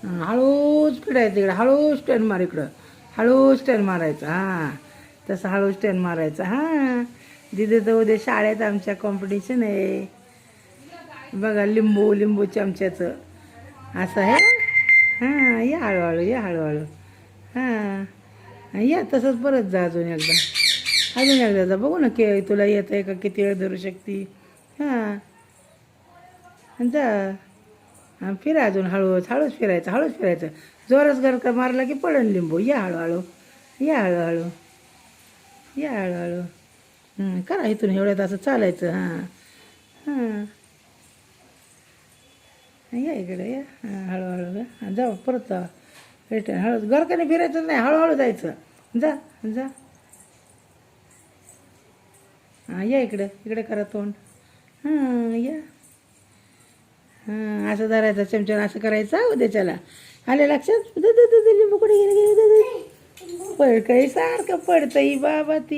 हळूच फिरायचं इकडं, हळूच टर्न मार इकडं, हळूच टर्न मारायचं. हां तसं हळूच टर्न मारायचं. हां दिदी तर उद्या शाळेत आमच्या कॉम्पिटिशन आहे बघा, लिंबू लिंबू चमच्याचं असं आहे. हां या हळूहळू, या हळूहळू. हां या तसंच परत जा अजून एकदा, अजून एकदा जा, बघू ना तुला येत आहे का, किती वेळ धरू शकते. हां जा. हां फिरा अजून, हळूच हळूच फिरायचं, हळूच फिरायचं. जोरच घर का मारला की पडन लिंबू. या हळूहळू, या हळूहळू, या हळूहळू. करा इथून एवढ्यात असं चालायचं. हां हां या इकडे या. हां हळूहळू हां जाऊ, परत जा रिटर्न. हळू गरकाने फिरायचं नाही, हळूहळू जायचं. जा जा. हां या इकडे, इकडे करा तोंड. हां या. हां असं धरायचं चमच्यानं, असं करायचं उद्याच्याला. आले लक्षात. लिंबू कुठे गेले, गेले पड काही सारखं पडतं ही बाबा ती.